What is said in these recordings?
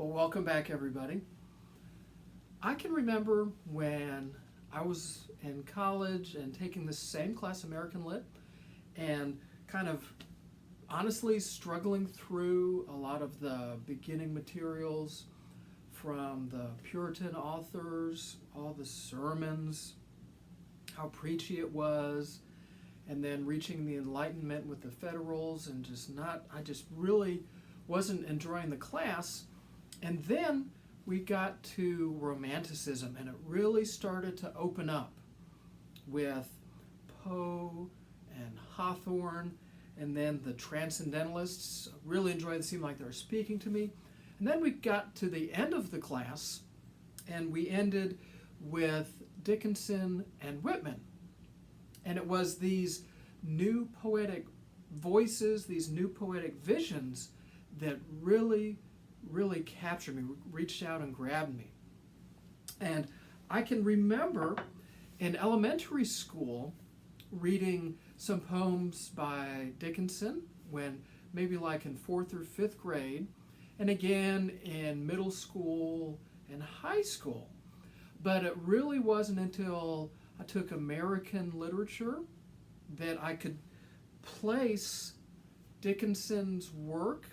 Well, welcome back, everybody. I can remember when I was in college and taking the same class, American Lit, and kind of honestly struggling through a lot of the beginning materials from the Puritan authors, all the sermons, how preachy it was, and then reaching the Enlightenment with the Federals, and I just really wasn't enjoying the class. And then we got to Romanticism, and it really started to open up with Poe and Hawthorne, and then the Transcendentalists. Really enjoyed it. It seemed like they were speaking to me. And then we got to the end of the class, and we ended with Dickinson and Whitman. And it was these new poetic voices, these new poetic visions that really captured me, reached out and grabbed me. And I can remember in elementary school reading some poems by Dickinson when maybe like in 4th or 5th grade, and again in middle school and high school. But it really wasn't until I took American literature that I could place Dickinson's work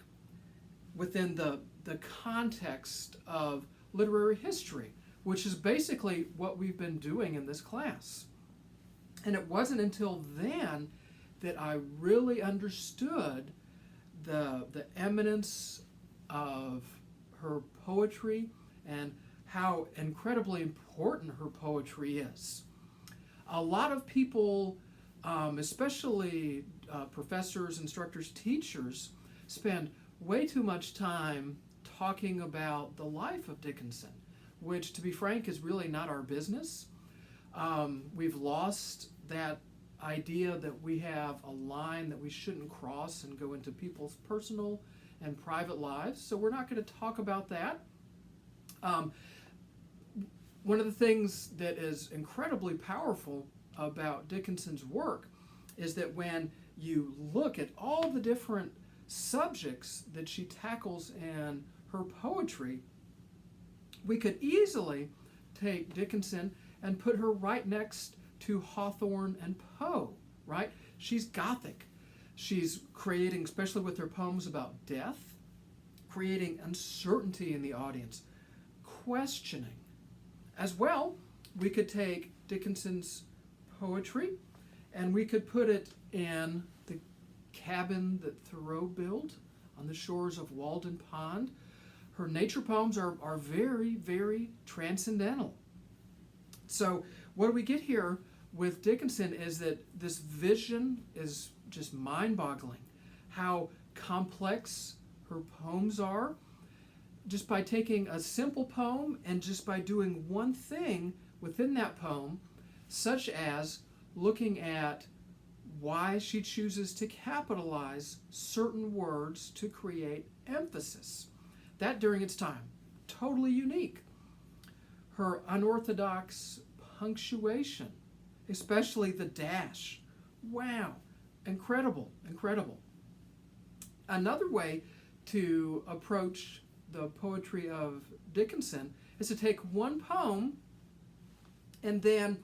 within the context of literary history, which is basically what we've been doing in this class. And it wasn't until then that I really understood the eminence of her poetry and how incredibly important her poetry is. A lot of people, especially professors, instructors, teachers, spend way too much time talking about the life of Dickinson, which, to be frank, is really not our business. We've lost that idea that we have a line that we shouldn't cross and go into people's personal and private lives, so we're not going to talk about that. One of the things that is incredibly powerful about Dickinson's work is that when you look at all the different subjects that she tackles in her poetry, we could easily take Dickinson and put her right next to Hawthorne and Poe, right? She's Gothic. She's creating, especially with her poems about death, creating uncertainty in the audience, questioning. As well, we could take Dickinson's poetry and we could put it in the cabin that Thoreau built on the shores of Walden Pond. Her nature poems are very transcendental. So what we get here with Dickinson is that this vision is just mind-boggling. How complex her poems are, just by taking a simple poem and just by doing one thing within that poem, such as looking at why she chooses to capitalize certain words to create emphasis. That, during its time, totally unique. Her unorthodox punctuation, especially the dash. Wow, incredible. Another way to approach the poetry of Dickinson is to take one poem and then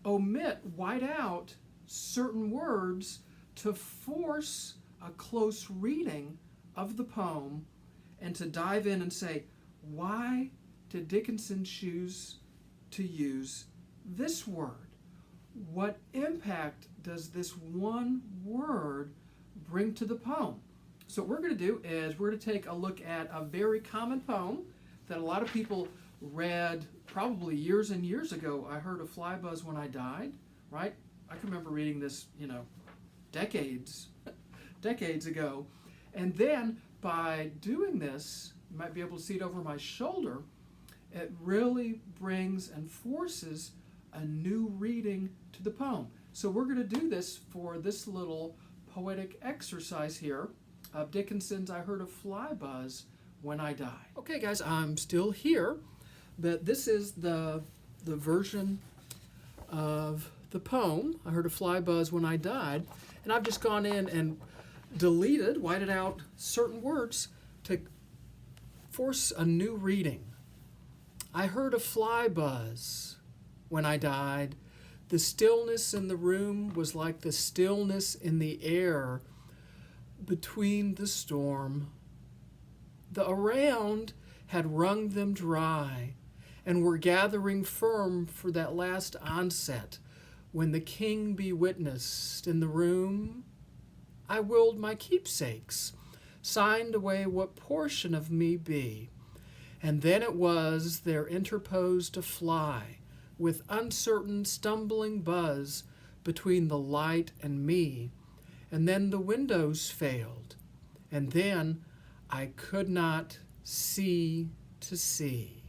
white out certain words to force a close reading of the poem and to dive in and say, why did Dickinson choose to use this word? What impact does this one word bring to the poem? So what we're going to do is we're going to take a look at a very common poem that a lot of people read probably years and years ago. I heard a fly buzz when I died, right? I can remember reading this, decades ago. And then by doing this, you might be able to see it over my shoulder, it really brings and forces a new reading to the poem. So we're going to do this for this little poetic exercise here of Dickinson's I Heard a Fly Buzz When I Die. Okay, guys, I'm still here, but this is the version of the poem, I Heard a Fly Buzz When I Died, and I've just gone in and whited out certain words to force a new reading. I heard a fly buzz when I died. The stillness in the room was like the stillness in the air between the storm. The around had wrung them dry and were gathering firm for that last onset. When the king be witnessed in the room, I willed my keepsakes, signed away what portion of me be. And then it was there interposed a fly, with uncertain stumbling buzz between the light and me. And then the windows failed, and then I could not see to see.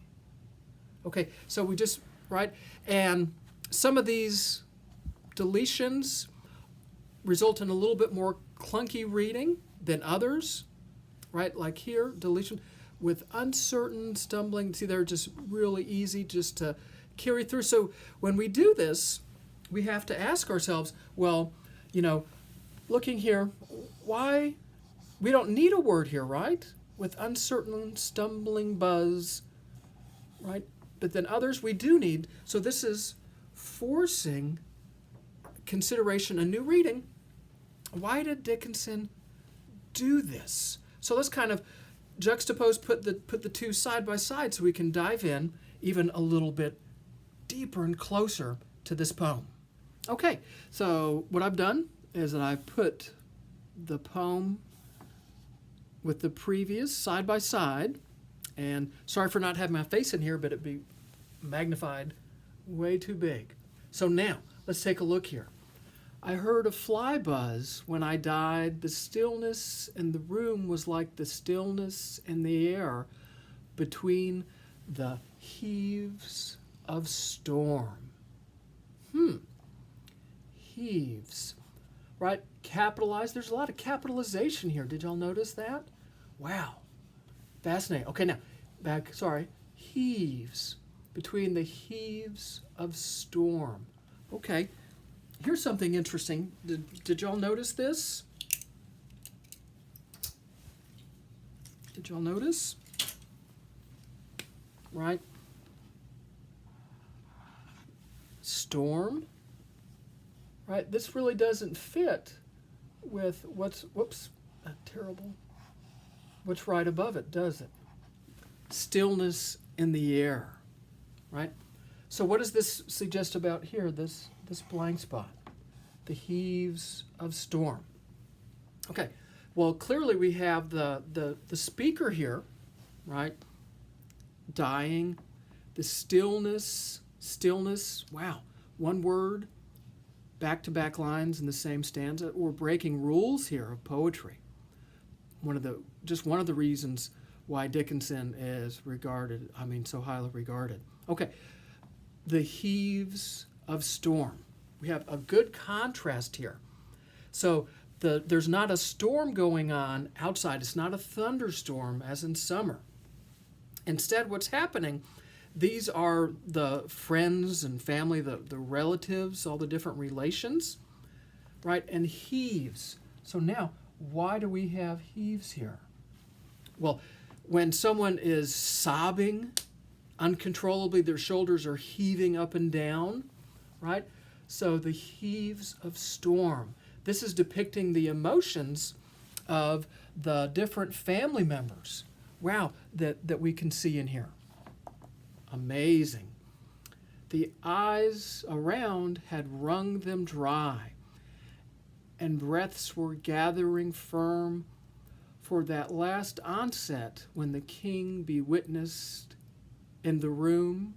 Okay, so we just, right? And some of these deletions result in a little bit more clunky reading than others, right? Like here, deletion with uncertain stumbling. See, they're just really easy just to carry through. So when we do this, we have to ask ourselves, well, looking here, why? We don't need a word here, right? With uncertain stumbling buzz, right? But then others we do need. So this is forcing consideration, a new reading. Why did Dickinson do this? So let's kind of juxtapose, put the two side by side so we can dive in even a little bit deeper and closer to this poem. Okay, so what I've done is that I've put the poem with the previous side by side, and sorry for not having my face in here, but it'd be magnified way too big. So now, let's take a look here. I heard a fly buzz when I died. The stillness in the room was like the stillness in the air between the heaves of storm. Heaves. Right? Capitalized. There's a lot of capitalization here. Did y'all notice that? Wow. Fascinating. Okay, now, back, sorry. Heaves. Between the heaves of storm. Okay. Here's something interesting. Did y'all notice this? Did y'all notice? Right? Storm. Right? This really doesn't fit with what's right above it, does it? Stillness in the air. Right? So what does this suggest about here, this blank spot? The heaves of storm. Okay, well, clearly we have the speaker here, right? Dying, the stillness, wow, one word, back-to-back lines in the same stanza. We're breaking rules here of poetry. One of the reasons why Dickinson is so highly regarded. Okay, the heaves of storm. We have a good contrast here. So there's not a storm going on outside. It's not a thunderstorm as in summer. Instead, what's happening, these are the friends and family, the relatives, all the different relations, right? And heaves. So now, why do we have heaves here? Well, when someone is sobbing uncontrollably, their shoulders are heaving up and down, right? So the heaves of storm. This is depicting the emotions of the different family members. Wow, that we can see in here. Amazing. The eyes around had wrung them dry, and breaths were gathering firm for that last onset when the king be witnessed in the room.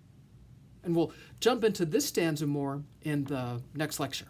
And we'll jump into this stanza more in the next lecture.